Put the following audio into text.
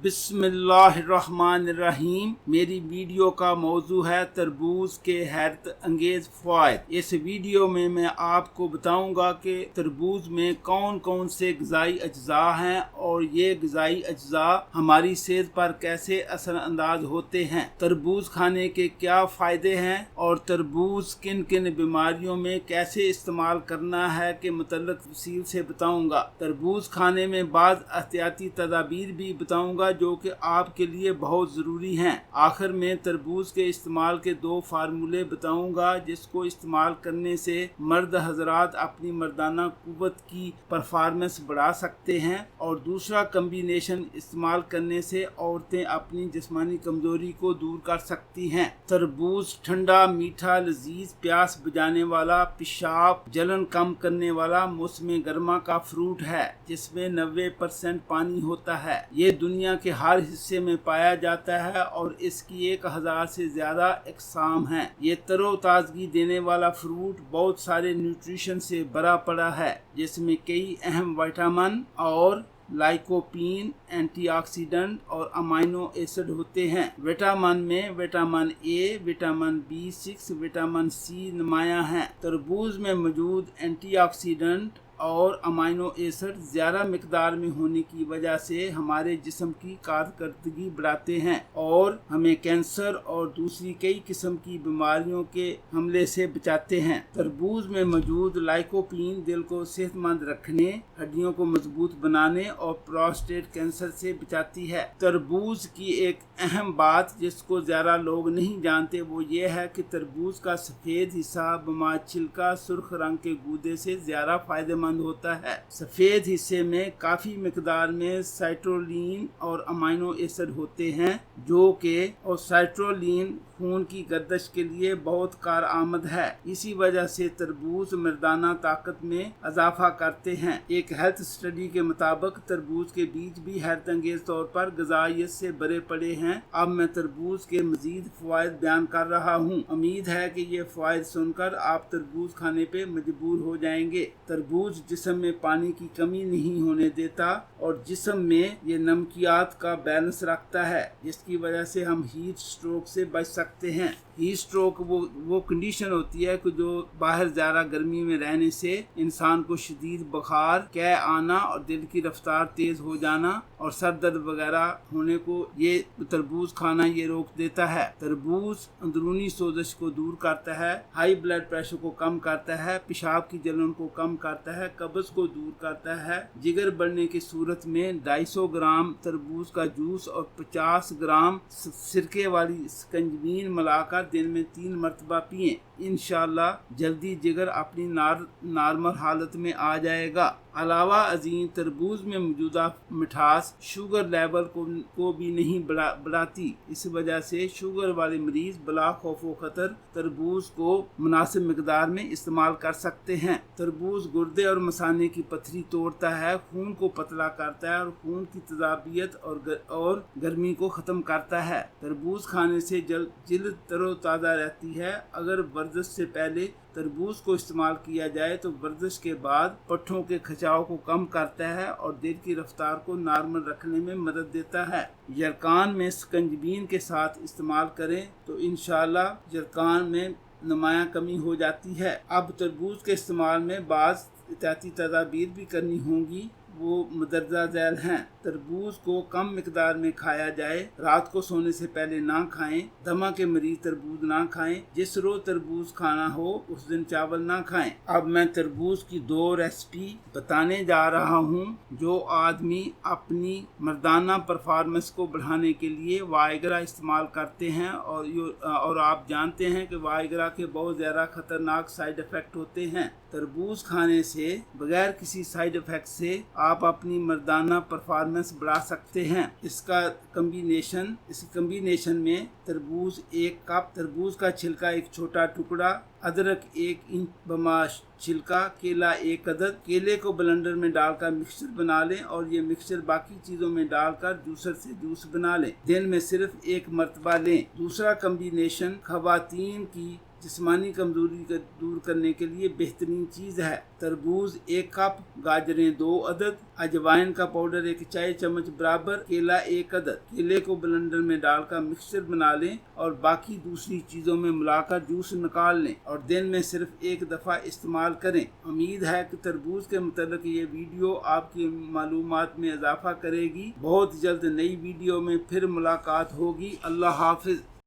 बिस्मिल्लाहिर्रहमानिर्रहीम। मेरी वीडियो का मौजू है तरबूज के हैरत अंगेज फ़वाइद। इस वीडियो में मैं आपको बताऊंगा कि तरबूज में कौन कौन से ग़िज़ाई अज्जा हैं और ये ग़िज़ाई अज्जा हमारी सेहत पर कैसे असरअंदाज होते हैं, तरबूज खाने के क्या फ़ायदे हैं और तरबूज किन किन बीमारियों में कैसे इस्तेमाल करना है के मुतल्लिक़ तफसील से बताऊंगा। तरबूज खाने में बाज़ एहतियाती तदाबीर भी बताऊंगा जो कि आपके लिए बहुत ज़रूरी हैं। आखिर में तरबूज के इस्तेमाल के 2 फार्मूले बताऊंगा जिसको इस्तेमाल करने से मर्द हजरात अपनी मर्दाना कुव्वत की परफॉर्मेंस बढ़ा सकते हैं और दूसरा कम्बिनेशन इस्तेमाल करने से औरतें अपनी जिस्मानी कमजोरी को दूर कर सकती हैं। तरबूज ठंडा, मीठा, लजीज, प्यास बुझाने वाला, पेशाब जलन कम करने वाला मौसम गर्मा का फ्रूट है जिसमें 90% पानी होता है। ये दुनिया के हर हिस्से में पाया जाता है और इसकी 1000 से ज्यादा अक़साम हैं। ये तरोताजगी देने वाला फ्रूट बहुत सारे न्यूट्रिशन से भरा पड़ा है जिसमें कई अहम विटामिन और लाइकोपीन, एंटीऑक्सीडेंट और अमीनो एसिड होते हैं। विटामिन में vitamin A, vitamin B6, vitamin C नुमाया हैं। तरबूज में मौजूद एंटीऑक्सीडेंट और अमीनो एसिड ज़्यादा मिकदार में होने की वजह से हमारे जिस्म की कारकर्दगी बढ़ाते हैं और हमें कैंसर और दूसरी कई किस्म की बीमारियों के हमले से बचाते हैं। तरबूज में मौजूद लाइकोपीन दिल को सेहतमंद रखने, हड्डियों को मजबूत बनाने और प्रोस्टेट कैंसर से बचाती है। तरबूज की एक अहम बात जिसको ज़्यादा लोग नहीं जानते वो ये है कि तरबूज का सफ़ेद हिस्सा बमा छिलका सुर्ख रंग के गूदे से ज़्यादा फायदेमंद होता है। सफेद हिस्से में काफी मिकदार में साइट्रोलिन और अमीनो एसिड होते हैं जो कि साइट्रोलिन खून की गर्दिश के लिए बहुत कारआमद है। इसी वजह से तरबूज मर्दाना ताकत में इजाफा करते हैं। एक हेल्थ स्टडी के मुताबिक तरबूज के बीज भी हैरत अंगेज तौर पर ग़िज़ाइयत से भरे पड़े हैं। अब मैं तरबूज के मजीद फ़वाइद बयान कर रहा हूँ। उम्मीद है कि ये फ़वाइद सुनकर आप तरबूज खाने पे मजबूर हो जाएंगे। तरबूज जिस्म में पानी की कमी नहीं होने देता और जिस्म में ये नमकियात का बैलेंस रखता है जिसकी वजह से हम हीट स्ट्रोक से बच सकते हैं। हीट स्ट्रोक वो कंडीशन होती है कि जो बाहर ज़्यादा गर्मी में रहने से इंसान को शदीद बुखार, कै आना और दिल की रफ्तार तेज़ हो जाना और सर दर्द वगैरह होने को ये तरबूज खाना ये रोक देता है। तरबूज अंदरूनी सोजिश को दूर करता है, हाई ब्लड प्रेशर को कम करता है, पेशाब की जलन को कम करता है, कब्ज़ को दूर करता है। जिगर बढ़ने की सूरत में 250 ग्राम तरबूज का जूस और 50 ग्राम सिरके वाली स्कंजबीन मिलाकर दिन में 3 मरतबा पिएं। इंशाअल्लाह जल्दी जिगर अपनी नॉर्मल हालत में आ जाएगा। अलावा अजीम तरबूज में मौजूदा मिठास शुगर लेवल को भी नहीं बढ़ाती। इस वजह से शुगर वाले मरीज बला खौफो खतर तरबूज को मुनासिब मिकदार में इस्तेमाल कर सकते हैं। तरबूज गुर्दे और मसाने की पथरी तोड़ता है, खून को पतला करता है और खून की तेजाबियत और गर्मी को ख़त्म करता है। तरबूज खाने से जिल्द तरोताज़ा रहती है। अगर वर्जिश से पहले तरबूज को इस्तेमाल किया जाए तो वर्जिश के बाद पट्ठों के खिंचाव को कम करता है और दिल की रफ्तार को नॉर्मल रखने में मदद देता है। यरकान में स्कंजबीन के साथ इस्तेमाल करें तो इंशाअल्लाह यरकान में नुमाया कमी हो जाती है। अब तरबूज के इस्तेमाल में बाज़ एहतियाती तदाबीर भी करनी होंगी, वो मदरजा झैल हैं। तरबूज को कम मिकदार में खाया जाए, रात को सोने से पहले ना खाएं। दमा के मरीज तरबूज ना खाएं। जिस रोज तरबूज खाना हो उस दिन चावल ना खाएं। अब मैं तरबूज की 2 रेसिपी बताने जा रहा हूँ जो आदमी अपनी मर्दाना परफॉर्मेंस को बढ़ाने के लिए वाइग्रा इस्तेमाल करते हैं और आप जानते हैं कि वाइग्रा के बहुत ज़्यादा खतरनाक साइड इफ़ेक्ट होते हैं। तरबूज खाने से बगैर किसी साइड इफ़ेक्ट से आप अपनी मर्दाना परफॉर्मेंस बढ़ा सकते हैं। इस कम्बिनेशन में तरबूज 1 कप, तरबूज का छिलका 1 छोटा टुकड़ा, अदरक 1 इंच बमा छिलका, केला 1 अदद। केले को ब्लेंडर में डालकर मिक्सचर बना लें और ये मिक्सचर बाकी चीज़ों में डालकर जूसर से जूस बना लें। दिन में सिर्फ 1 मरतबा लें। दूसरा कम्बिनेशन खवातीन की जिस्मानी कमजोरी को दूर करने के लिए बेहतरीन चीज़ है। तरबूज 1 कप, गाजरें 2 अदद, अजवाइन का पाउडर 1 चाय चम्मच बराबर, केला 1 अदद। केले को ब्लेंडर में डालकर मिक्सचर बना लें और बाकी दूसरी चीज़ों में मिलाकर जूस निकाल लें और दिन में सिर्फ 1 दफ़ा इस्तेमाल करें। उम्मीद है कि तरबूज के मुतालिक ये वीडियो आपकी मालूमात में इजाफा करेगी। बहुत जल्द नई वीडियो में फिर मुलाकात होगी। अल्लाह हाफिज।